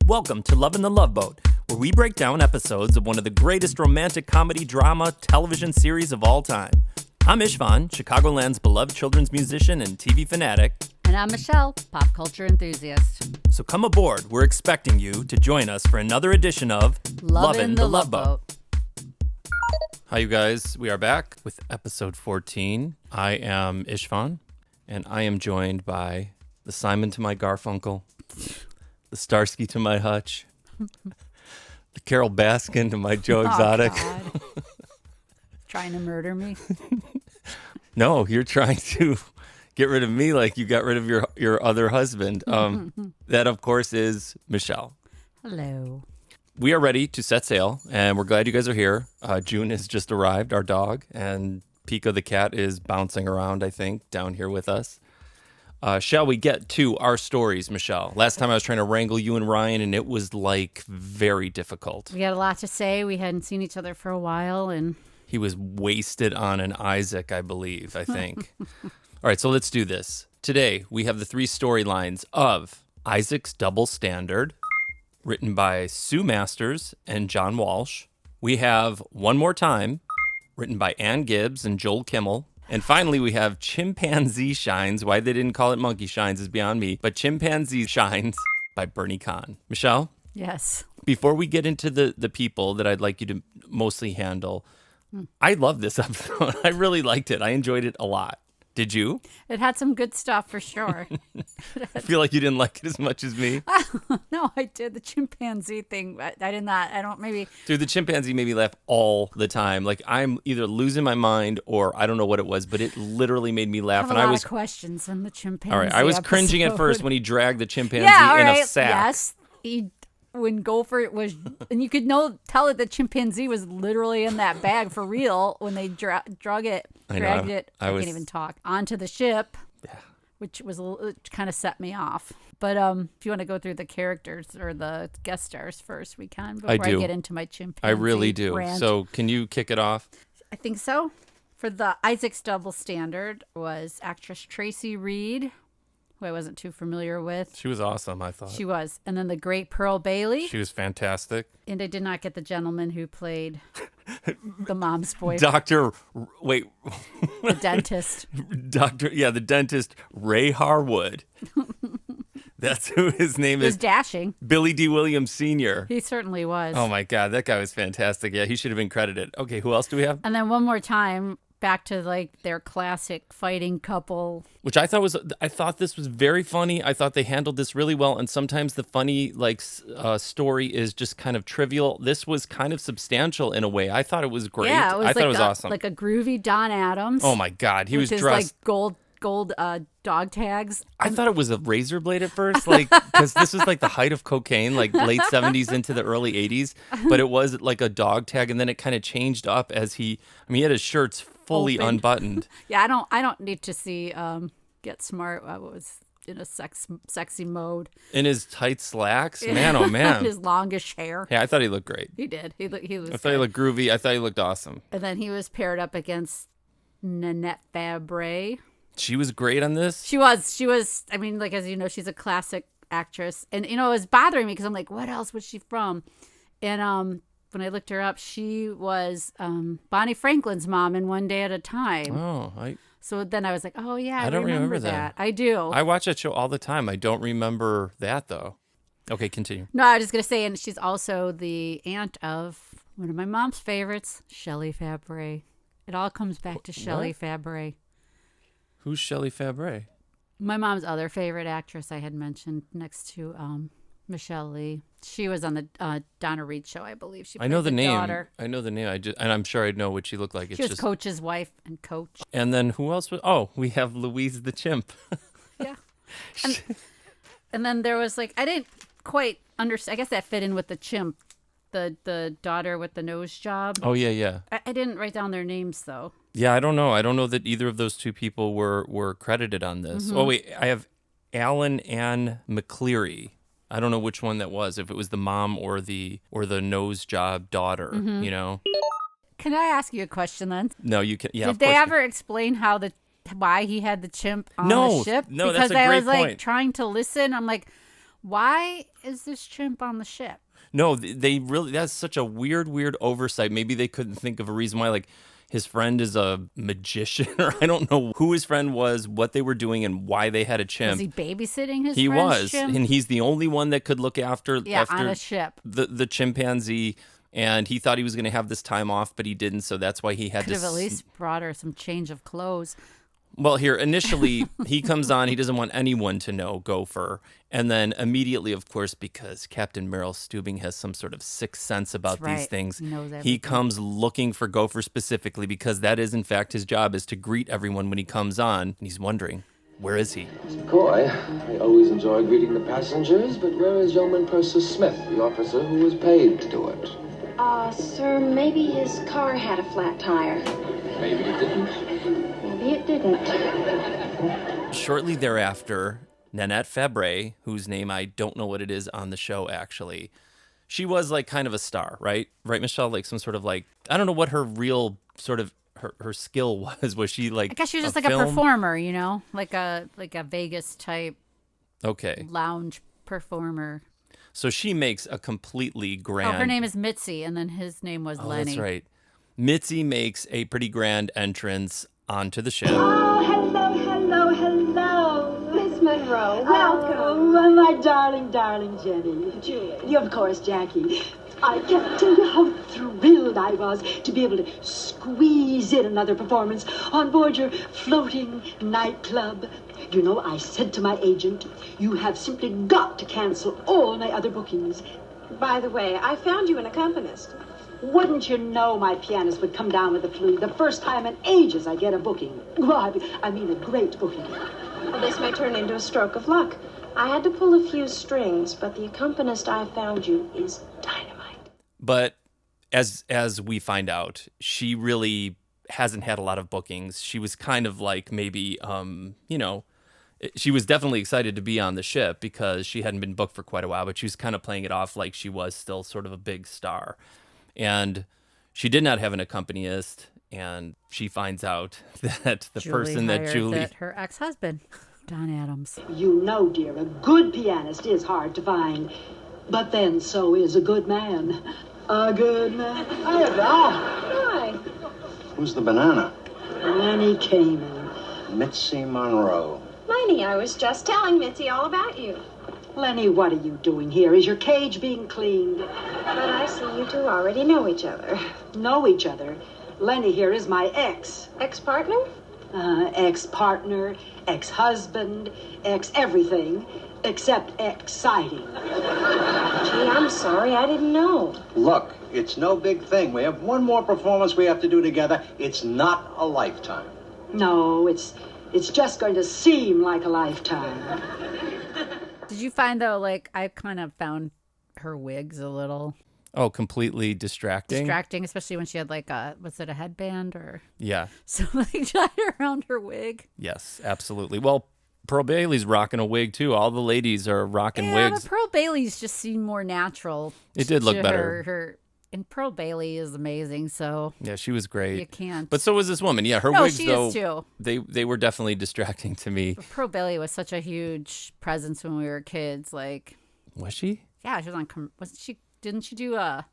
Welcome to Love in the Love Boat, where we break down episodes of one of the greatest romantic comedy drama television series of all time. I'm Istvan, Chicagoland's beloved children's musician and TV fanatic. And I'm Michelle, pop culture enthusiast. So come aboard, we're expecting you to join us for another edition of Love in the Love Boat. Hi you guys, we are back with episode 14. I am Istvan, and I am joined by the Simon to my Garfunkel, the Starsky to my Hutch, the Carol Baskin to my Joe Exotic. Oh, God. Trying to murder me? No, you're trying to get rid of me like you got rid of your other husband. That, of course, is Michelle. Hello. We are ready to set sail, and we're glad you guys are here. June has just arrived, our dog, and Pico the cat is bouncing around, I think, down here with us. Shall we get to our stories, Michelle? Last time I was trying to wrangle you and Ryan, and it was, very difficult. We had a lot to say. We hadn't seen each other for a while, and... He was wasted on an Isaac, I believe, I think. All right, so let's do this. Today, we have the three storylines of Isaac's Double Standard, written by Sue Masters and John Walsh. We have One More Time, written by Ann Gibbs and Joel Kimmel. And finally, we have Chimpanzee Shines. Why they didn't call it Monkey Shines is beyond me, but Chimpanzee Shines by Bernie Kahn. Michelle? Yes. Before we get into the people that I'd like you to mostly handle, I love this episode. I really liked it. I enjoyed it a lot. Did you? It had some good stuff for sure. I feel like you didn't like it as much as me. No, I did. The chimpanzee thing. I did not. I don't maybe. Dude, the chimpanzee made me laugh all the time. Like, I'm either losing my mind or I don't know what it was, but it literally made me laugh. I have a lot of questions on the chimpanzee. All right. I was cringing at first when he dragged the chimpanzee in a sack. Yes. When Gopher was, and you could tell that the chimpanzee was literally in that bag for real when they dragged it. I can't even talk onto the ship, which was kind of set me off. But if you want to go through the characters or the guest stars first, we can before I get into my chimpanzee. I really do. Rant. So can you kick it off? I think so. For the Isaac's Double Standard was actress Tracey Reed, who I wasn't too familiar with. She was awesome, I thought. She was. And then the great Pearl Bailey. She was fantastic. And I did not get the gentleman who played the mom's boyfriend. The dentist. The dentist, Ray Harwood. That's who his name is. He was dashing. Billy D. Williams Sr. He certainly was. Oh, my God. That guy was fantastic. Yeah, he should have been credited. Okay, who else do we have? And then One More Time, back to their classic fighting couple, which I thought this was very funny. I thought they handled this really well, and sometimes the funny story is just kind of trivial. This was kind of substantial in a way. I thought it was great. Yeah, I thought it was awesome. Like a groovy Don Adams. Oh my God, he was dressed like gold dog tags. I thought it was a razor blade at first, because this was the height of cocaine, late 70s into the early 80s. But it was like a dog tag, and then it kind of changed up as he had his shirts fully unbuttoned. Yeah, I don't need to see Get Smart. I was in a sexy mode. In his tight slacks? Man, oh man. His longish hair. Yeah, I thought he looked great. He did. He was I thought he looked groovy. I thought he looked awesome. And then he was paired up against Nanette Fabray. She was great on this? She was. I mean, as you know, she's a classic actress. And, it was bothering me because I'm like, what else was she from? And when I looked her up, she was Bonnie Franklin's mom in One Day at a Time. Oh, So then I was like, oh, yeah, I don't remember that. I do. I watch that show all the time. I don't remember that, though. Okay, continue. No, I was just going to say, and she's also the aunt of one of my mom's favorites, Shelley Fabray. It all comes back to Shelley Fabray. Who's Shelley Fabray? My mom's other favorite actress I had mentioned next to Michelle Lee. She was on the Donna Reed show, I believe. She played the daughter. I know the name. And I'm sure I know what she looked like. She was Coach's wife and Coach. And then who else was? Oh, we have Louise the chimp. Yeah. And then there was I didn't quite understand. I guess that fit in with the chimp, the daughter with the nose job. Oh yeah. I didn't write down their names though. Yeah, I don't know. I don't know that either of those two people were credited on this. Mm-hmm. Oh wait, I have Allyn Ann McLerie. I don't know which one that was, if it was the mom or the nose job daughter, Can I ask you a question then? No, you can. Yeah. Did they ever explain why he had the chimp on the ship? No, because that's a great I was point. trying to listen. I'm like, Why is this chimp on the ship? No, they really, that's such a weird oversight. Maybe they couldn't think of a reason why, like, his friend is a magician, or I don't know who his friend was, what they were doing, and why they had a chimp. Was he babysitting his He friend's was, chimp? and he's the only one that could look after on a ship. The chimpanzee, and he thought he was going to have this time off, but he didn't, so that's why he had Could have at least brought her some change of clothes. Well, here, initially, he comes on, he doesn't want anyone to know Gopher, and then immediately, of course, because Captain Merrill Stubing has some sort of sixth sense about these things, he comes looking for Gopher specifically, because that is, in fact, his job, is to greet everyone when he comes on, and he's wondering, where is he? Mr. Coy, I always enjoy greeting the passengers, but where is Yeoman Purser Smith, the officer who was paid to do it? Sir, maybe his car had a flat tire. Maybe it didn't. Maybe it didn't. Shortly thereafter, Nanette Fabray, whose name I don't know what it is on the show, actually, she was like kind of a star, right? Right, Michelle? Like some sort of like, I don't know what her real sort of her skill was. Was she like I guess she was just like a performer, you know? Like a Vegas type lounge performer. So she makes a completely grand... Oh, her name is Mitzi, and then his name was Lenny. That's right. Mitzi makes a pretty grand entrance onto the ship. Oh, hello, Miss Monroe, welcome. Oh, my darling Jenny. Julie. Of course, Jackie. I can't tell you how thrilled I was to be able to squeeze in another performance on board your floating nightclub. You know, I said to my agent, you have simply got to cancel all my other bookings. By the way, I found you an accompanist. Wouldn't you know my pianist would come down with the flu the first time in ages I get a booking? Well, I mean a great booking. Well, this may turn into a stroke of luck. I had to pull a few strings, but the accompanist I found you is dynamite. But as we find out, she really hasn't had a lot of bookings. She was kind of like maybe, she was definitely excited to be on the ship because she hadn't been booked for quite a while, but she was kind of playing it off like she was still sort of a big star. And she did not have an accompanist, and she finds out that the person that Julie... her ex-husband, Don Adams. You know, dear, a good pianist is hard to find, but then so is a good man. A good man. Hi. Who's the banana? Lenny came in. Mitzi Monroe. Lenny, I was just telling Mitzi all about you. Lenny, what are you doing here? Is your cage being cleaned? But I see you two already know each other. Know each other? Lenny here is my ex. Ex-partner? Ex-partner, ex-husband, ex-everything, except exciting. Gee, I'm sorry, I didn't know. Look, it's no big thing. We have one more performance we have to do together. It's not a lifetime. No, it's just going to seem like a lifetime. Did you find, though, like, I kind of found her wigs a little... Oh, completely distracting? Distracting, especially when she had, like, was it a headband or... Yeah. Something tied around her wig. Yes, absolutely. Well, Pearl Bailey's rocking a wig, too. All the ladies are rocking wigs. But Pearl Bailey's just seemed more natural. It did look better. And Pearl Bailey is amazing, so... Yeah, she was great. You can't. But so was this woman. Yeah, her wigs, she though, is too. They were definitely distracting to me. But Pearl Bailey was such a huge presence when we were kids. Like, was she? Yeah, she was on... Wasn't she? Didn't she do a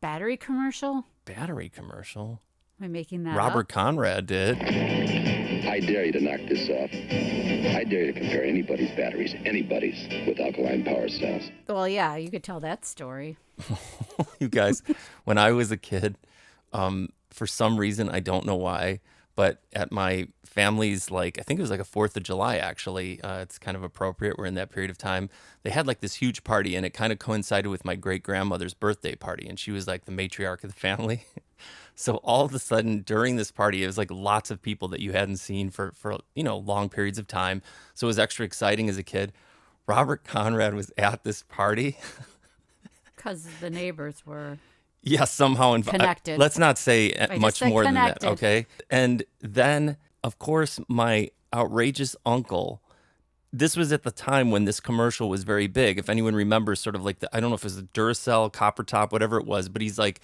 battery commercial? Battery commercial? Am I making that Robert up? Conrad did. I dare you to knock this off. I dare you to compare anybody's batteries, with alkaline power cells. Well, yeah, you could tell that story. You guys, when I was a kid, for some reason, I don't know why, but at my family's, like, I think it was like a 4th of July, actually. It's kind of appropriate. We're in that period of time. They had like this huge party, and it kind of coincided with my great-grandmother's birthday party, and she was like the matriarch of the family. So all of a sudden during this party, it was like lots of people that you hadn't seen for long periods of time. So it was extra exciting as a kid. Robert Conrad was at this party. Because the neighbors were... Yeah, somehow connected. Let's not say much more connected. than that, okay? And then, of course, my outrageous uncle... This was at the time when this commercial was very big. If anyone remembers sort of like I don't know if it was the Duracell, Copper Top, whatever it was, but he's like...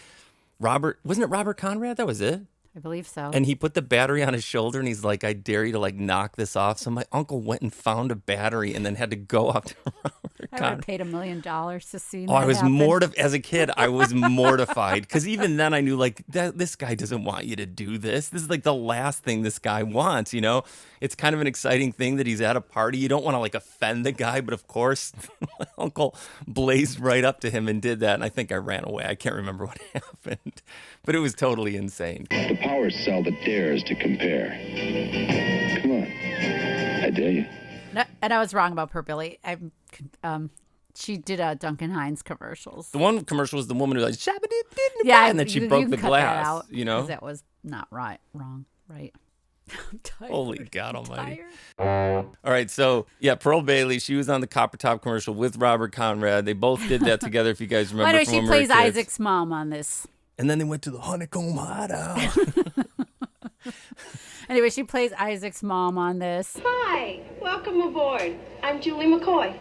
wasn't it Robert Conrad? That was it. I believe so. And he put the battery on his shoulder, and he's like, I dare you to, like, knock this off. So my uncle went and found a battery and then had to go up to Robert I would have paid $1 million to see that I was happen. mortified. As a kid, I was mortified. Because even then I knew, like, this guy doesn't want you to do this. This is, like, the last thing this guy wants, you know? It's kind of an exciting thing that he's at a party. You don't want to, like, offend the guy. But, of course, my uncle blazed right up to him and did that. And I think I ran away. I can't remember what happened. But it was totally insane. The power cell that dares to compare. Come on. I dare you. No, and I was wrong about poor Billy. She did Duncan Hines commercials. The one commercial was the woman who was like, yeah, and then she broke the glass, out, you know? That was not right. I'm tired. Holy God almighty. All right, so, yeah, Pearl Bailey, she was on the Copper Top commercial with Robert Conrad. They both did that together, if you guys remember. Why she plays Isaac's mom on this. And then they went to the Honeycomb Hideout. Anyway, she plays Isaac's mom on this. Hi, welcome aboard. I'm Julie McCoy.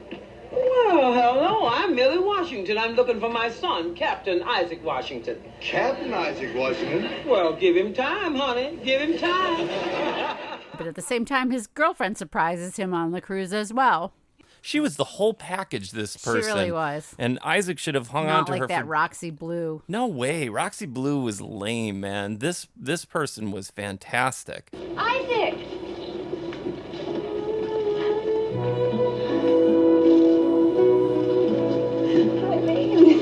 Well, hello, I'm Millie Washington. I'm looking for my son, Captain Isaac Washington. Captain Isaac Washington? Well, give him time, honey. Give him time. But at the same time, his girlfriend surprises him on the cruise as well. She was the whole package, this person. She really was. And Isaac should have hung on to her. Not like that Roxy Blue. No way. Roxy Blue was lame, man. This person was fantastic. Isaac!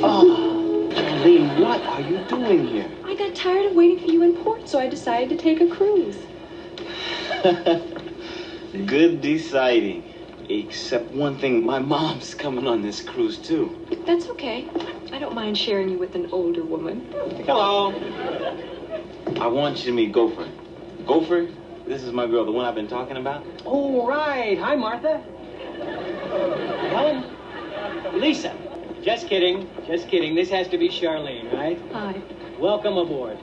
Oh, Charlene, what are you doing here? I got tired of waiting for you in port, so I decided to take a cruise. Good deciding. Except one thing, my mom's coming on this cruise too. That's okay. I don't mind sharing you with an older woman. Hello. I want you to meet Gopher. Gopher, this is my girl, the one I've been talking about. Oh, right. Hi, Martha. Helen? Lisa. Just kidding. Just kidding. This has to be Charlene, right? Hi. Welcome aboard.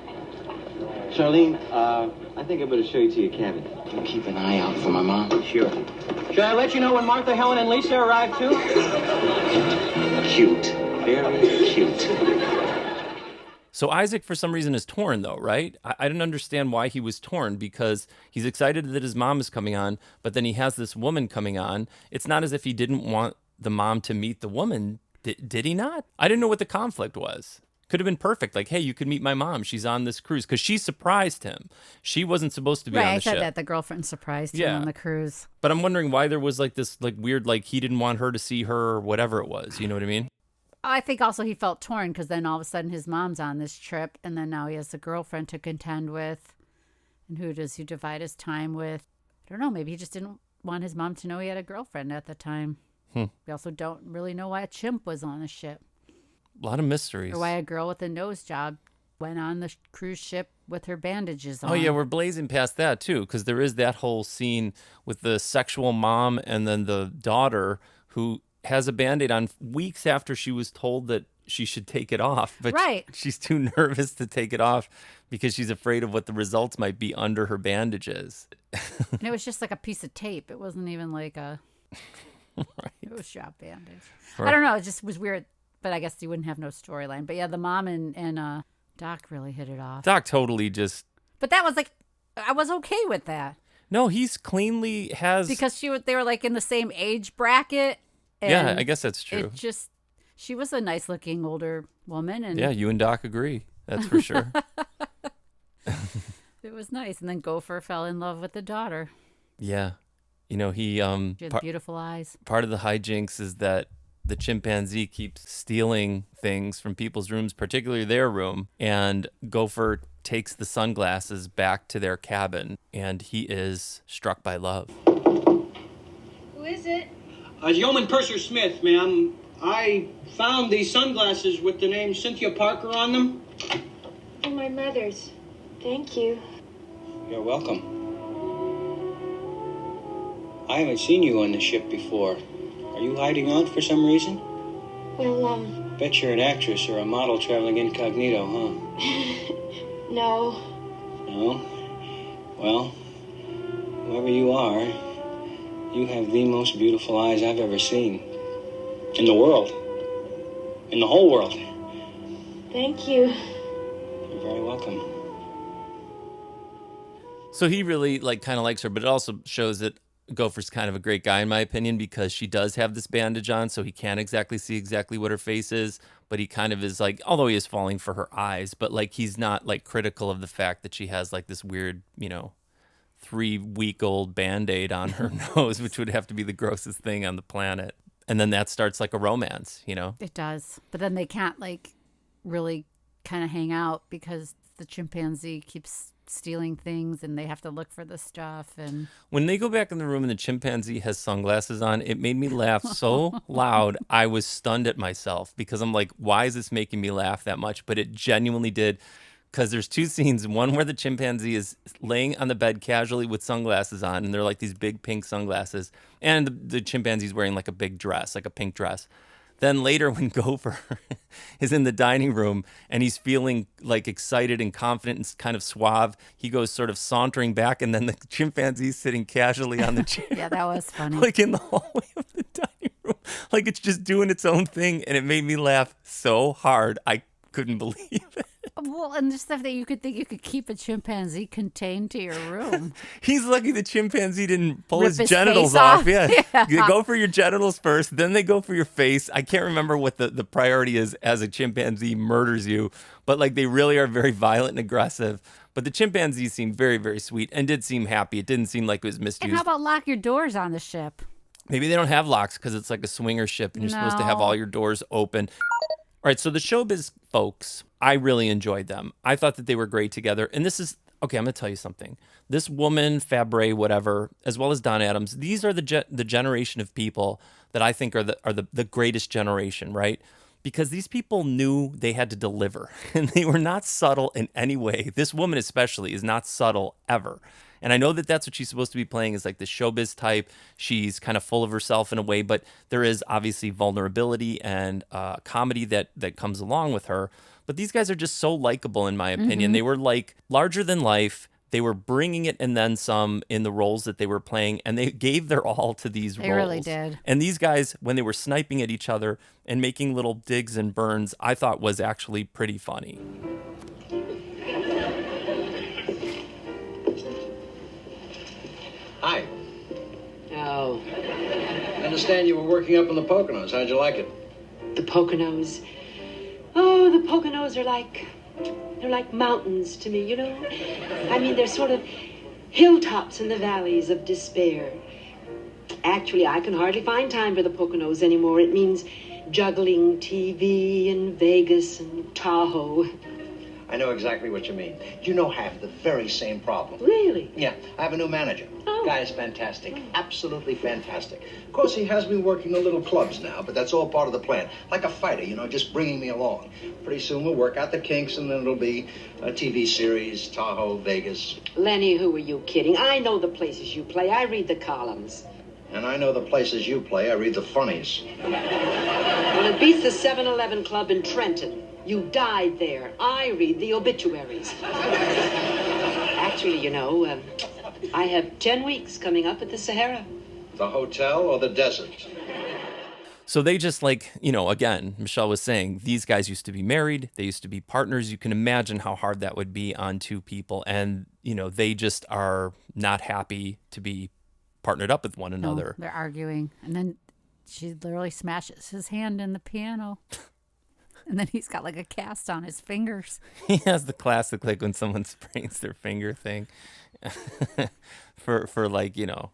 Charlene, I think I better show you to your cabin. You keep an eye out for my mom. Sure. Should I let you know when Martha, Helen, and Lisa arrive, too? Cute. Very cute. So Isaac, for some reason, is torn, though, right? I didn't understand why he was torn, because he's excited that his mom is coming on, but then he has this woman coming on. It's not as if he didn't want the mom to meet the woman. Did he not? I didn't know what the conflict was. Could have been perfect. Like, hey, you could meet my mom. She's on this cruise. Because she surprised him. She wasn't supposed to be on the ship. Right, I said that. The girlfriend surprised him on the cruise. But I'm wondering why there was like this like weird, like he didn't want her to see her or whatever it was. You know what I mean? I think also he felt torn because then all of a sudden his mom's on this trip. And then now he has a girlfriend to contend with. And who does he divide his time with? I don't know. Maybe he just didn't want his mom to know he had a girlfriend at the time. We also don't really know why a chimp was on the ship. A lot of mysteries. Or why a girl with a nose job went on the cruise ship with her bandages on. Oh, yeah, we're blazing past that, too, because there is that whole scene with the sexual mom and then the daughter who has a Band-Aid on weeks after she was told that she should take it off. But she's too nervous to take it off because she's afraid of what the results might be under her bandages. And it was just like a piece of tape. It wasn't even like a... Right. It was shop bandage. Right. I don't know. It just was weird. But I guess you wouldn't have no storyline. But yeah, the mom and Doc really hit it off. Doc totally just... But that was like, I was okay with that. No, he's cleanly has... Because they were like in the same age bracket. And yeah, I guess that's true. It just, she was a nice looking older woman. And yeah, you and Doc agree. That's for sure. It was nice. And then Gopher fell in love with the daughter. Yeah. You know, she had beautiful eyes. Part of the hijinks is that the chimpanzee keeps stealing things from people's rooms, particularly their room, and Gopher takes the sunglasses back to their cabin, and he is struck by love. Who is it? Yeoman Purser Smith, ma'am. I found these sunglasses with the name Cynthia Parker on them. And my mother's. Thank you. You're welcome. I haven't seen you on the ship before. Are you hiding out for some reason? Well, Bet you're an actress or a model traveling incognito, huh? No. No? Well, whoever you are, you have the most beautiful eyes I've ever seen. In the world. In the whole world. Thank you. You're very welcome. So he really like kind of likes her, but it also shows that Gopher's kind of a great guy in my opinion, because she does have this bandage on, so he can't exactly see exactly what her face is, but he kind of is like, although he is falling for her eyes, but like he's not like critical of the fact that she has like this weird, 3-week-old Band-Aid on her nose, which would have to be the grossest thing on the planet. And then that starts like a romance, It does. But then they can't like really kind of hang out because the chimpanzee keeps stealing things and they have to look for the stuff. And when they go back in the room and the chimpanzee has sunglasses on, it made me laugh so loud I was stunned at myself, because I'm like, why is this making me laugh that much? But it genuinely did, because there's 2 scenes, one where the chimpanzee is laying on the bed casually with sunglasses on, and they're like these big pink sunglasses, and the chimpanzee's wearing like a big dress, like a pink dress. Then later when Gopher is in the dining room and he's feeling like excited and confident and kind of suave, he goes sort of sauntering back, and then the chimpanzee's sitting casually on the chair. Yeah, that was funny. Like in the hallway of the dining room. Like it's just doing its own thing, and it made me laugh so hard I couldn't believe it. Well, and the stuff that you could think you could keep a chimpanzee contained to your room. He's lucky the chimpanzee didn't pull Rip his genitals face off. Yeah. Yeah. You go for your genitals first, then they go for your face. I can't remember what the priority is as a chimpanzee murders you, but like they really are very violent and aggressive. But the chimpanzee seemed very, very sweet and did seem happy. It didn't seem like it was misused. And how about lock your doors on the ship? Maybe they don't have locks because it's like a swinger ship and you're supposed to have all your doors open. All right, so the showbiz folks, I really enjoyed them. I thought that they were great together. And this is, okay, I'm going to tell you something. This woman, Fabray, whatever, as well as Don Adams, these are the generation of people that I think are the greatest generation, right? Because these people knew they had to deliver, and they were not subtle in any way. This woman especially is not subtle ever. And I know that that's what she's supposed to be playing, is like the showbiz type. She's kind of full of herself in a way, but there is obviously vulnerability and comedy that comes along with her. But these guys are just so likable, in my opinion. Mm-hmm. They were like larger than life. They were bringing it and then some in the roles that they were playing, and they gave their all to these roles. They really did. And these guys, when they were sniping at each other and making little digs and burns, I thought was actually pretty funny. Hi. Oh, I understand you were working up in the Poconos. How'd you like it? the Poconos. Oh, the Poconos are like mountains to me, you know? I mean, they're sort of hilltops in the valleys of despair. Actually, I can hardly find time for the Poconos anymore. It means juggling TV and Vegas and Tahoe. I know exactly what you mean. You know, I have the very same problem. Really? Yeah, I have a new manager. Oh. Guy is fantastic. Absolutely fantastic. Of course, he has me working the little clubs now, but that's all part of the plan. Like a fighter, you know, just bringing me along. Pretty soon we'll work out the kinks, and then it'll be a TV series, Tahoe, Vegas. Lenny, who are you kidding? I know the places you play. I read the columns. And I know the places you play. I read the funnies. Well, it beats the 7-Eleven Club in Trenton. You died there. I read the obituaries. Actually, you know, I have 10 weeks coming up at the Sahara. The hotel or the desert? So they just like, you know, again, Michelle was saying, these guys used to be married. They used to be partners. You can imagine how hard that would be on two people. And, you know, they just are not happy to be partnered up with one another. No, they're arguing. And then she literally smashes his hand in the piano. And then he's got like a cast on his fingers. He has the classic, like when someone sprains their finger thing for like, you know,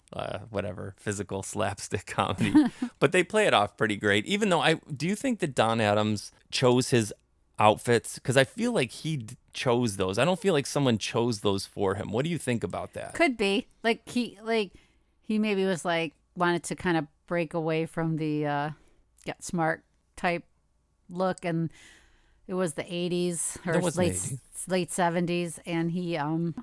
whatever, physical slapstick comedy. But they play it off pretty great. Even though do you think that Don Adams chose his outfits? Because I feel like he chose those. I don't feel like someone chose those for him. What do you think about that? Could be. He maybe was like, wanted to kind of break away from the Get Smart type look, and it was the 80s or late 70s, and he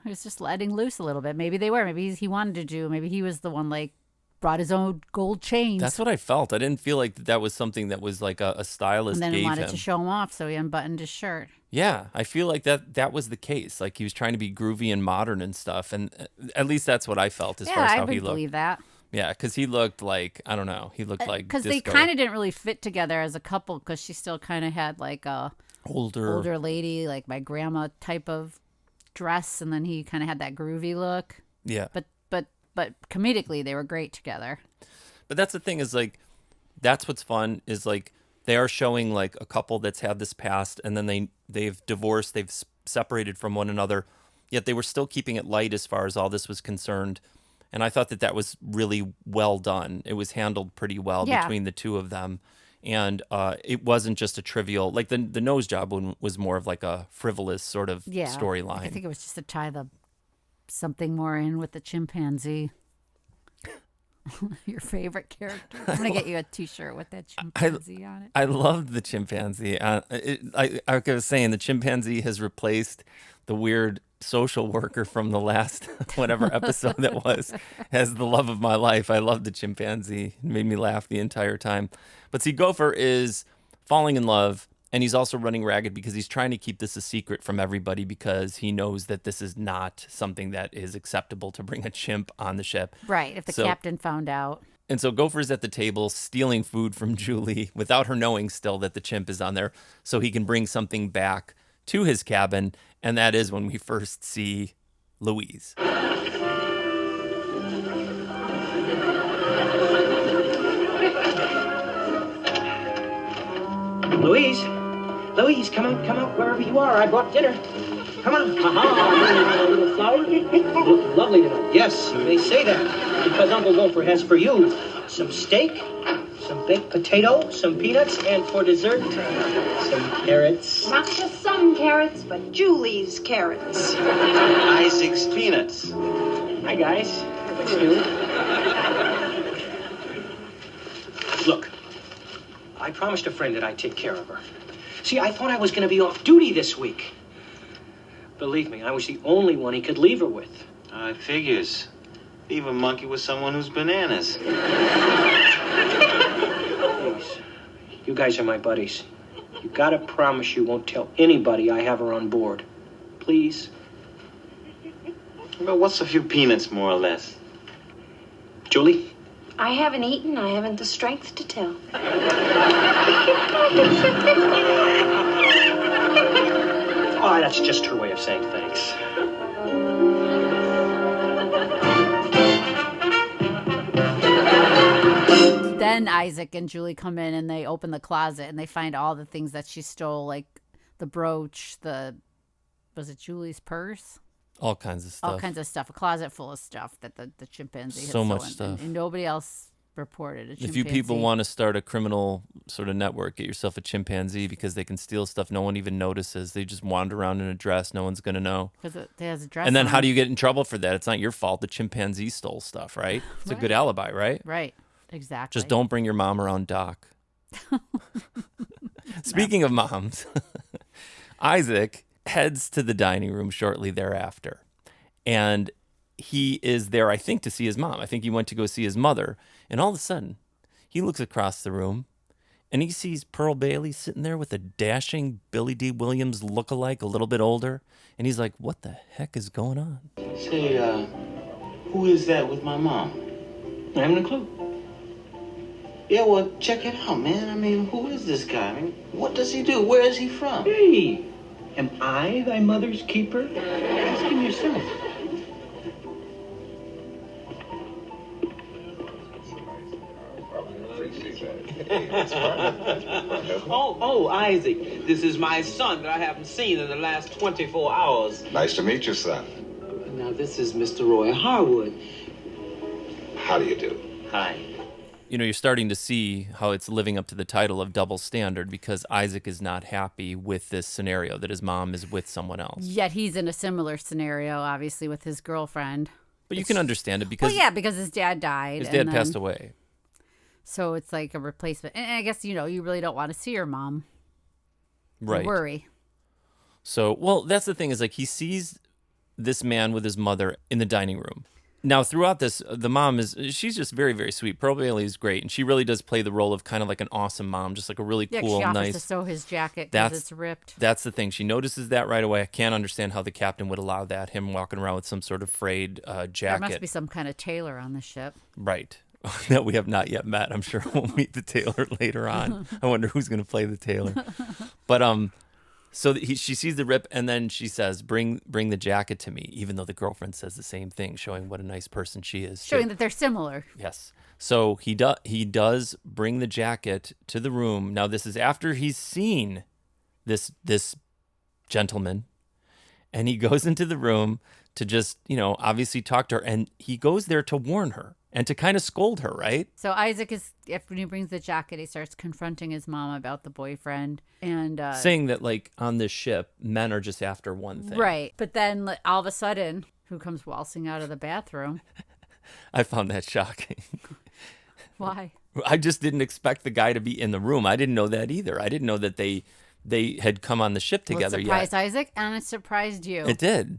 was just letting loose a little bit. Maybe he wanted to do, maybe he was the one like brought his own gold chains. That's what I felt. I didn't feel like that was something that was like a stylist and then gave wanted him to show him off, so he unbuttoned his shirt. Yeah, I feel like that was the case. Like he was trying to be groovy and modern and stuff, and at least that's what I felt as far as how he looked. I believe that. Yeah, because he looked like, I don't know, he looked like because they kind of didn't really fit together as a couple, because she still kind of had like a older lady, like my grandma type of dress, and then he kind of had that groovy look. Yeah. But comedically, they were great together. But that's the thing is like, that's what's fun is like they are showing like a couple that's had this past, and then they've divorced, they've separated from one another, yet they were still keeping it light as far as all this was concerned. And I thought that was really well done. It was handled pretty well between the two of them. And it wasn't just a trivial, like the nose job one was more of like a frivolous sort of storyline. I think it was just to tie something more in with the chimpanzee. Your favorite character. I'm going to get you a t-shirt with that chimpanzee on it. I loved the chimpanzee. I was saying the chimpanzee has replaced the weird social worker from the last whatever episode that was as the love of my life. I loved the chimpanzee. It made me laugh the entire time. But see, Gopher is falling in love, and he's also running ragged because he's trying to keep this a secret from everybody because he knows that this is not something that is acceptable to bring a chimp on the ship. Right, if the captain found out. And so Gopher's at the table stealing food from Julie without her knowing still that the chimp is on there so he can bring something back to his cabin, and that is when we first see Louise. Louise, come out, wherever you are. I brought dinner. Come on. A little flower. Look lovely tonight. Yes, you may say that, because Uncle Gopher has for you some steak, some baked potato, some peanuts, and for dessert, some carrots. Not just some carrots, but Julie's carrots. Isaac's peanuts. Hi, guys. What's new? Look, I promised a friend that I'd take care of her. See, I thought I was going to be off duty this week. Believe me, I was the only one he could leave her with. Figures. Leave a monkey with someone who's bananas. Please, you guys are my buddies. You gotta promise you won't tell anybody I have her on board. Please? Well, what's a few peanuts, more or less? Julie? I haven't eaten. I haven't the strength to tell. Oh, that's just her way of saying thanks. Then Isaac and Julie come in and they open the closet and they find all the things that she stole, like the brooch, was it Julie's purse? All kinds of stuff. All kinds of stuff. A closet full of stuff that the chimpanzee had so much stolen. stuff. And nobody else reported a chimpanzee. If you people want to start a criminal sort of network, get yourself a chimpanzee because they can steal stuff no one even notices. They just wander around in a dress. No one's going to know. Because it has a dress And then on. how do you get in trouble for that? It's not your fault. The chimpanzee stole stuff, right? It's a good alibi, right? Right. Exactly. Just don't bring your mom around Doc. Speaking of moms, Isaac heads to the dining room shortly thereafter. And he is there, I think, to see his mom. I think he went to go see his mother. And all of a sudden, he looks across the room and he sees Pearl Bailey sitting there with a dashing Billy D. Williams lookalike, a little bit older. And he's like, what the heck is going on? Say, who is that with my mom? I haven't a clue. Yeah, well, check it out, man. I mean, who is this guy? I mean, what does he do? Where is he from? Hey, am I thy mother's keeper? Ask him yourself. Oh, Isaac, this is my son that I haven't seen in the last 24 hours. Nice to meet you, son. Now, this is Mr. Roy Harwood. How do you do? Hi. You know, you're starting to see how it's living up to the title of double standard because Isaac is not happy with this scenario that his mom is with someone else. Yet he's in a similar scenario, obviously, with his girlfriend. But you can understand it because... Well, yeah, because his dad died. His dad passed away. So it's like a replacement. And I guess, you know, you really don't want to see your mom. Right. You worry. So, well, that's the thing is like he sees this man with his mother in the dining room. Now, throughout this, the mom she's just very, very sweet. Pearl Bailey is great. And she really does play the role of kind of like an awesome mom, just like a really cool, she offers nice. to sew his jacket because it's ripped. That's the thing. She notices that right away. I can't understand how the captain would allow that, him walking around with some sort of frayed jacket. There must be some kind of tailor on the ship. Right. That we have not yet met. I'm sure we'll meet the tailor later on. I wonder who's going to play the tailor. But So she sees the rip, and then she says, bring the jacket to me, even though the girlfriend says the same thing, showing what a nice person she is. Showing that they're similar. Yes. So he does bring the jacket to the room. Now, this is after he's seen this gentleman, and he goes into the room to just, obviously talk to her, and he goes there to warn her and to kind of scold her, right? So Isaac when he brings the jacket, he starts confronting his mom about the boyfriend and saying that, like, on this ship, men are just after one thing. Right. But then all of a sudden, who comes waltzing out of the bathroom? I found that shocking. Why? I just didn't expect the guy to be in the room. I didn't know that either. I didn't know that they had come on the ship together yet. It surprised Isaac, and it surprised you. It did.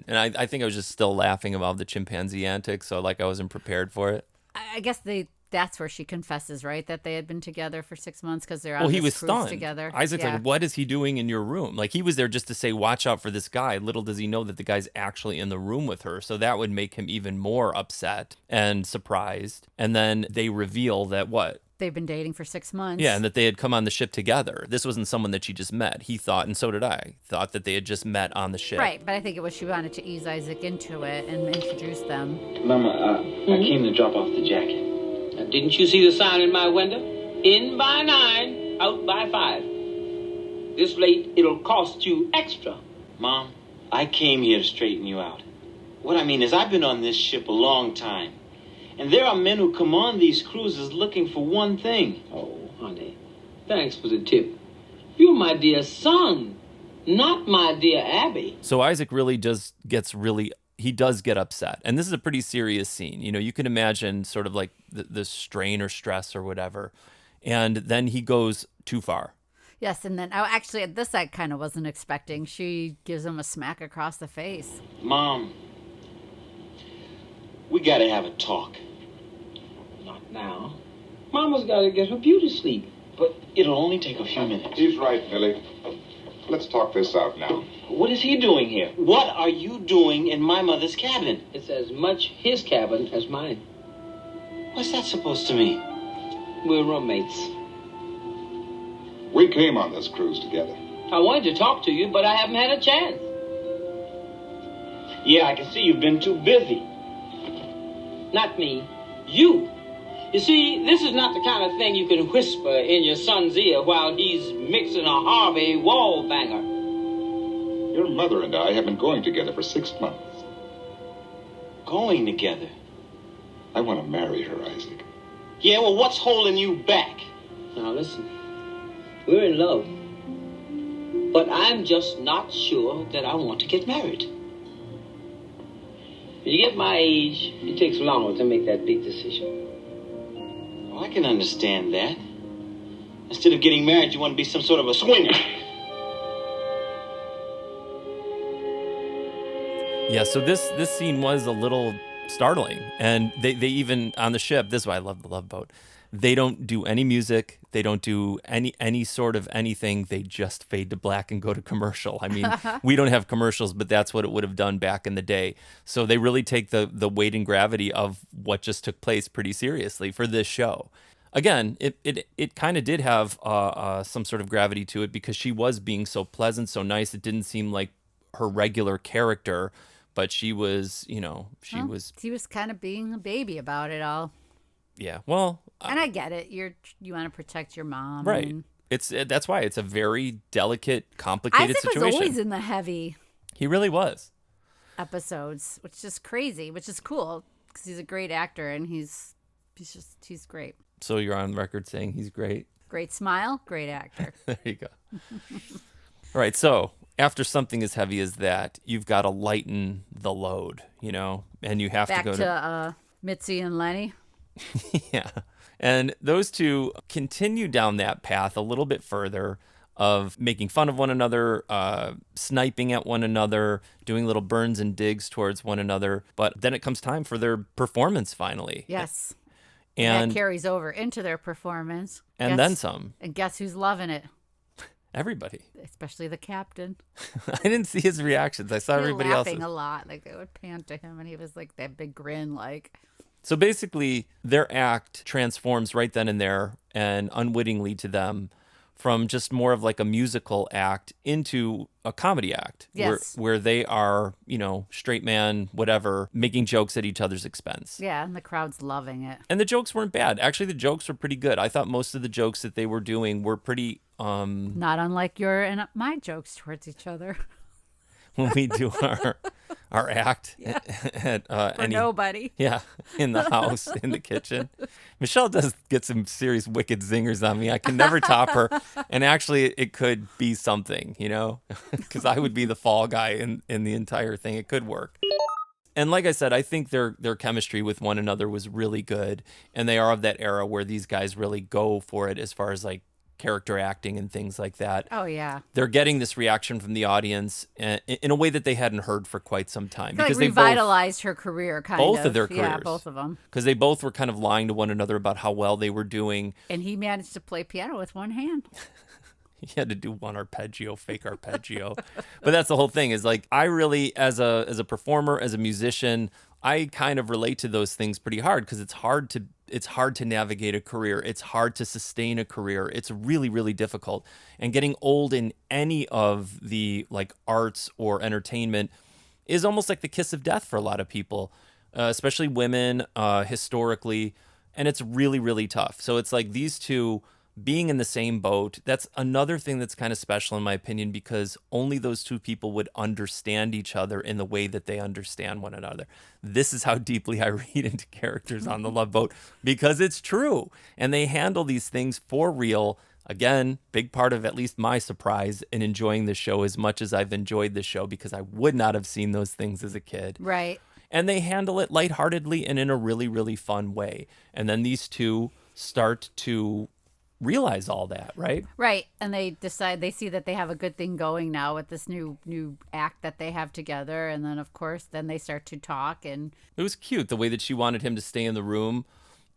And I think I was just still laughing about the chimpanzee antics, so like I wasn't prepared for it. I guess that's where she confesses, right? That they had been together for 6 months because they're on he was cruise stunned. together. Isaac's like, what is he doing in your room? Like, he was there just to say, watch out for this guy. Little does he know that the guy's actually in the room with her. So that would make him even more upset and surprised. And then they reveal that they've been dating for 6 months. Yeah, and that they had come on the ship together. This wasn't someone that she just met. He thought, and so did I, thought that they had just met on the ship. Right, but I think it was she wanted to ease Isaac into it and introduce them. Mama, I came to drop off the jacket. Now, didn't you see the sign in my window? In by 9, out by 5. This late, it'll cost you extra. Mom, I came here to straighten you out. What I mean is I've been on this ship a long time. And there are men who come on these cruises looking for one thing. Oh, honey, thanks for the tip. You're my dear son, not my dear Abby. So Isaac really does get upset. And this is a pretty serious scene. You can imagine sort of like the strain or stress or whatever. And then he goes too far. Yes, and then actually at this I kind of wasn't expecting. She gives him a smack across the face. Mom, we gotta have a talk. Not now. Mama's gotta get her beauty sleep. But it'll only take a few minutes. He's right, Billy. Let's talk this out now. What is he doing here? What are you doing in my mother's cabin? It's as much his cabin as mine. What's that supposed to mean? We're roommates. We came on this cruise together. I wanted to talk to you, but I haven't had a chance. Yeah, I can see you've been too busy. Not me. You. You see, this is not the kind of thing you can whisper in your son's ear while he's mixing a Harvey wall banger. Your mother and I have been going together for 6 months. Going together? I want to marry her, Isaac. Yeah, well, what's holding you back? Now, listen. We're in love. But I'm just not sure that I want to get married. When you get my age, it takes longer to make that big decision. Well, I can understand that. Instead of getting married, you want to be some sort of a swinger. Yeah, so this scene was a little startling. And they even, on the ship, this is why I love the Love Boat, they don't do any music. They don't do any sort of anything. They just fade to black and go to commercial. I mean, we don't have commercials, but that's what it would have done back in the day. So they really take the weight and gravity of what just took place pretty seriously for this show. Again, it kind of did have some sort of gravity to it because she was being so pleasant, so nice. It didn't seem like her regular character, but she was, She was kind of being a baby about it all. Yeah, well, and I get it. You want to protect your mom, right? And That's why it's a very delicate, complicated situation. Isaac was always in the heavy. He really was. Episodes, which is crazy, which is cool because he's a great actor and he's great. So you're on record saying he's great. Great smile, great actor. There you go. All right, so after something as heavy as that, you've got to lighten the load, and you have Back to go to Mitzi and Lenny. Yeah. And those two continue down that path a little bit further of making fun of one another, sniping at one another, doing little burns and digs towards one another. But then it comes time for their performance finally. Yes. And that carries over into their performance. And then some. And guess who's loving it? Everybody. Especially the captain. I didn't see his reactions. I saw everybody else. Laughing a lot. Like they would pan to him and he was like that big grin like... So basically, their act transforms right then and there and unwittingly to them from just more of like a musical act into a comedy act. Yes. Where they are, straight man, whatever, making jokes at each other's expense. Yeah, and the crowd's loving it. And the jokes weren't bad. Actually, the jokes were pretty good. I thought most of the jokes that they were doing were pretty... Not unlike your and my jokes towards each other. When we do our act at nobody. Yeah, in the house, in the kitchen. Michelle does get some serious wicked zingers on me. I can never top her. And actually, it could be something, because I would be the fall guy in the entire thing. It could work. And like I said, I think their chemistry with one another was really good. And they are of that era where these guys really go for it as far as like character acting and things like that. Oh, yeah. They're getting this reaction from the audience in a way that they hadn't heard for quite some time. Because they revitalized her career, kind of. Both of their careers. Yeah, both of them. Because they both were kind of lying to one another about how well they were doing. And he managed to play piano with one hand. He had to do one arpeggio, fake arpeggio. But that's the whole thing is like, I really, as a performer, as a musician, I kind of relate to those things pretty hard because it's hard to navigate a career. It's hard to sustain a career. It's really, really difficult. And getting old in any of the like arts or entertainment is almost like the kiss of death for a lot of people, especially women historically. And it's really, really tough. So it's like these two being in the same boat, that's another thing that's kind of special in my opinion, because only those two people would understand each other in the way that they understand one another. This is how deeply I read into characters on The Love Boat, because it's true. And they handle these things for real. Again, big part of at least my surprise in enjoying the show as much as I've enjoyed the show, because I would not have seen those things as a kid. Right. And they handle it lightheartedly and in a really, really fun way. And then these two start to realize all that, right? Right. And they see that they have a good thing going now with this new act that they have together. And then, of course, then they start to talk. And it was cute the way that she wanted him to stay in the room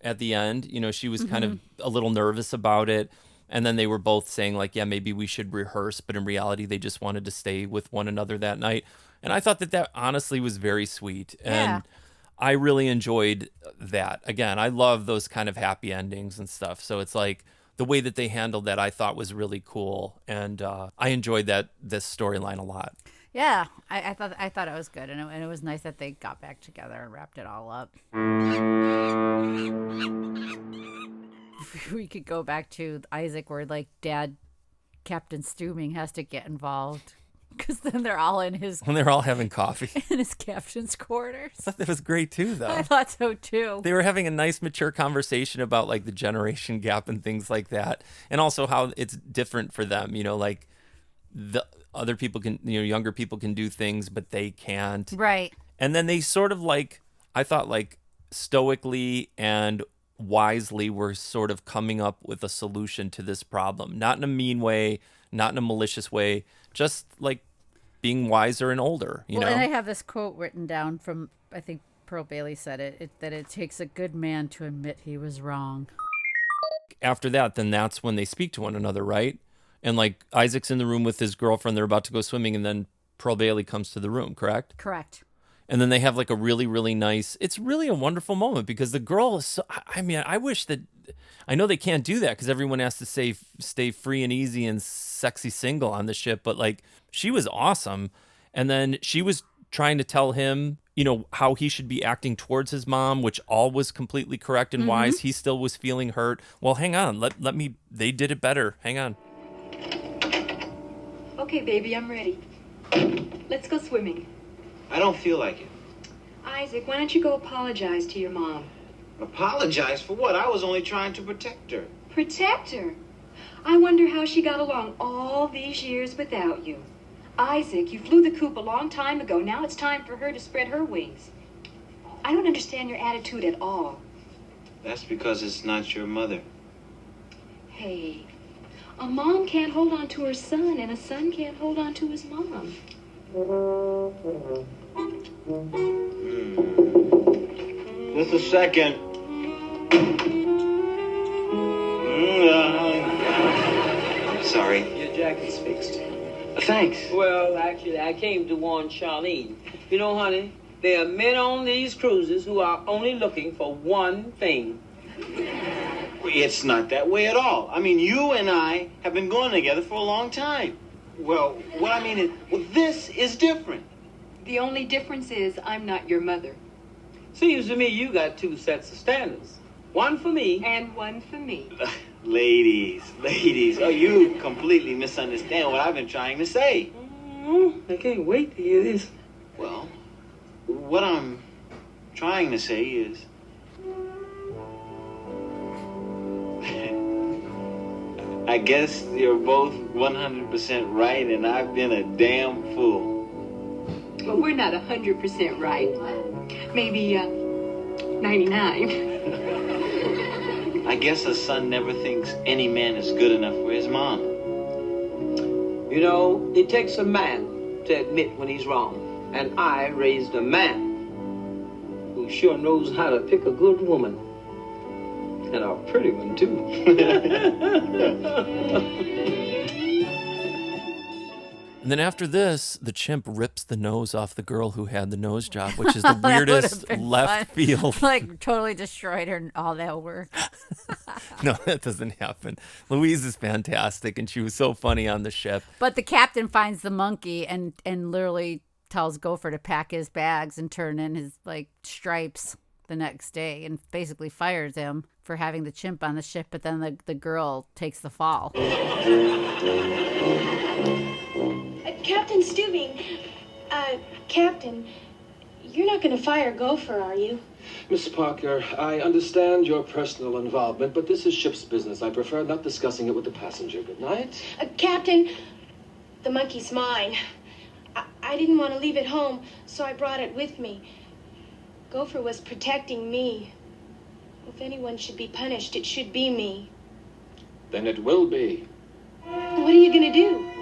at the end. She was kind of a little nervous about it. And then they were both saying like, yeah, maybe we should rehearse. But in reality, they just wanted to stay with one another that night. And I thought that honestly was very sweet. And I really enjoyed that. Again, I love those kind of happy endings and stuff. So it's like, the way that they handled that, I thought was really cool, and I enjoyed this storyline a lot. Yeah, I thought it was good, and it was nice that they got back together and wrapped it all up. We could go back to Isaac, where like Dad, Captain Stewing, has to get involved. Because then they're all when they're all having coffee in his captain's quarters. I thought that was great too, though. I thought so too. They were having a nice, mature conversation about like the generation gap and things like that, and also how it's different for them. Like the other people can, younger people can do things, but they can't. Right. And then they sort of like, I thought like stoically and wisely were sort of coming up with a solution to this problem, not in a mean way, not in a malicious way, just like being wiser and older, you know? And I have this quote written down from, I think Pearl Bailey said that it takes a good man to admit he was wrong. After that, then that's when they speak to one another, right? And like Isaac's in the room with his girlfriend, they're about to go swimming, and then Pearl Bailey comes to the room, correct? Correct. And then they have like a really, really nice, it's really a wonderful moment, because the girl is so, I mean, I wish that, I know they can't do that because everyone has to stay free and easy and sexy single on the ship, but like she was awesome. And then she was trying to tell him, how he should be acting towards his mom, which all was completely correct and wise. He still was feeling hurt. Well, hang on, let me, they did it better. Hang on. Okay, baby, I'm ready. Let's go swimming. I don't feel like it. Isaac, why don't you go apologize to your mom? Apologize for what? I was only trying to protect her. Protect her? I wonder how she got along all these years without you. Isaac, you flew the coop a long time ago. Now it's time for her to spread her wings. I don't understand your attitude at all. That's because it's not your mother. Hey, a mom can't hold on to her son, and a son can't hold on to his mom. Just a second. Sorry. Your jacket's fixed. Thanks. Well, actually, I came to warn Charlene. You know, honey, there are men on these cruises who are only looking for one thing. It's not that way at all. I mean, you and I have been going together for a long time. Well, what I mean is, this is different. The only difference is I'm not your mother. Seems to me you got two sets of standards. One for me. And one for me. Ladies, oh, you completely misunderstand what I've been trying to say. I can't wait to hear this. Well, what I'm trying to say is... I guess you're both 100% right, and I've been a damn fool. Well, we're not 100% right. Maybe 99. I guess a son never thinks any man is good enough for his mom. You know, it takes a man to admit when he's wrong. And I raised a man who sure knows how to pick a good woman. And a pretty one, too. And then after this, the chimp rips the nose off the girl who had the nose job, which is the weirdest left field. Like, totally destroyed her all that work. No, that doesn't happen. Louise is fantastic, and she was so funny on the ship. But the captain finds the monkey and literally tells Gopher to pack his bags and turn in his, like, stripes the next day, and basically fires him for having the chimp on the ship, but then the girl takes the fall. Captain Stubing, Captain, you're not going to fire Gopher, are you? Miss Parker, I understand your personal involvement, but this is ship's business. I prefer not discussing it with the passenger. Good night. Captain, the monkey's mine. I didn't want to leave it home, so I brought it with me. Gopher was protecting me. If anyone should be punished, it should be me. Then it will be. What are you going to do?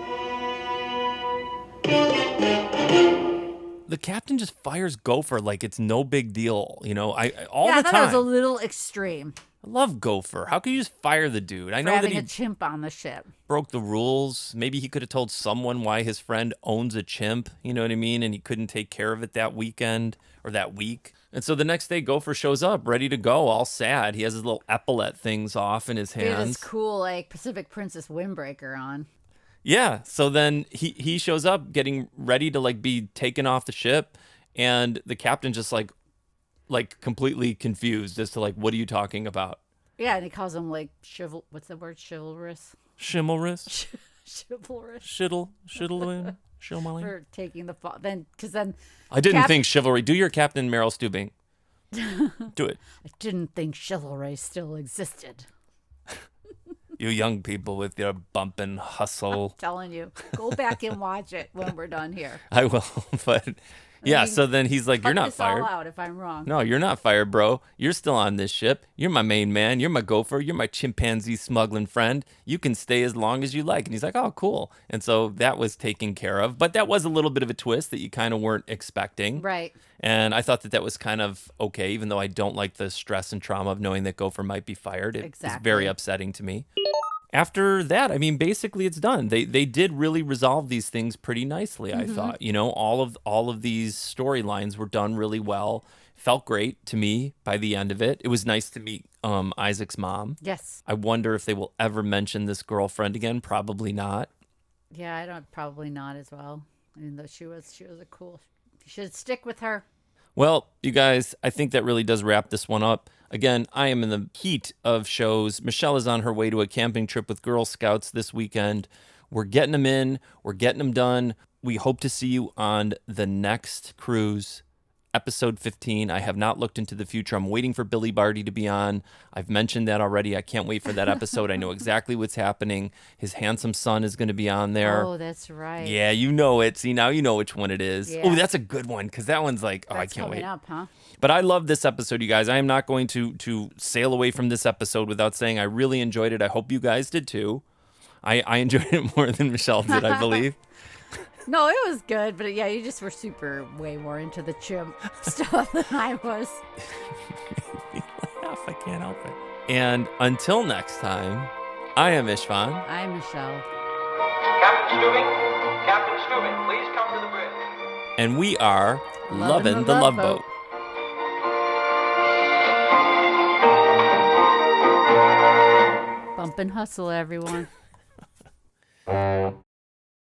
The captain just fires Gopher like it's no big deal, you know. All the time. I thought that was a little extreme. I love Gopher. How could you just fire the dude? I know having that he a chimp on the ship. Broke the rules. Maybe he could have told someone why his friend owns a chimp, you know what I mean? And he couldn't take care of it that weekend or that week. And so the next day, Gopher shows up, ready to go, all sad. He has his little epaulette things off in his hands. He has this cool, like, Pacific Princess windbreaker on. Yeah, so then he shows up getting ready to, like, be taken off the ship, and the captain just, like completely confused as to, like, what are you talking about? Yeah, and he calls him, like, what's the word? Chivalrous? Chivalrous? Chivalrous? Shittling? For taking the fall. Because I didn't think chivalry. Do your Captain Meryl Stubing. Do it. I didn't think chivalry still existed. You young people with your bump and hustle. I'm telling you. Go back and watch it when we're done here. I will, but yeah, so then he's like, you're not fired. Cut this all out if I'm wrong. No, you're not fired, bro. You're still on this ship. You're my main man. You're my gopher. You're my chimpanzee smuggling friend. You can stay as long as you like. And he's like, oh, cool. And so that was taken care of. But that was a little bit of a twist that you kind of weren't expecting. Right. And I thought that was kind of okay, even though I don't like the stress and trauma of knowing that Gopher might be fired. It's very upsetting to me. After that, I mean, basically it's done. They did really resolve these things pretty nicely, I thought. You know, all of these storylines were done really well. Felt great to me by the end of it. It was nice to meet Isaac's mom. Yes. I wonder if they will ever mention this girlfriend again. Probably not. Yeah, probably not as well. I mean, though she was a cool. You should stick with her. Well, you guys, I think that really does wrap this one up. Again, I am in the heat of shows. Michelle is on her way to a camping trip with Girl Scouts this weekend. We're getting them in. We're getting them done. We hope to see you on the next cruise, episode 15. I have not looked into the future. I'm waiting for Billy Barty to be on. I've mentioned that already. I can't wait for that episode. I know exactly what's happening. His handsome son is going to be on there. Oh, that's right. Yeah, you know it. See, now you know which one it is. Yeah. Oh, that's a good one because that one's like, oh, that's I can't wait. Up, huh? But I love this episode, you guys. I am not going to sail away from this episode without saying I really enjoyed it. I hope you guys did too. I enjoyed it more than Michelle did, I believe. No, it was good, but yeah, you just were way more into the chimp stuff than I was. Laugh, I can't help it. And until next time, I am Istvan. I'm Michelle. Captain Stubing, please come to the bridge. And we are Lovin' the Love Boat. Boat. Bump and hustle, everyone.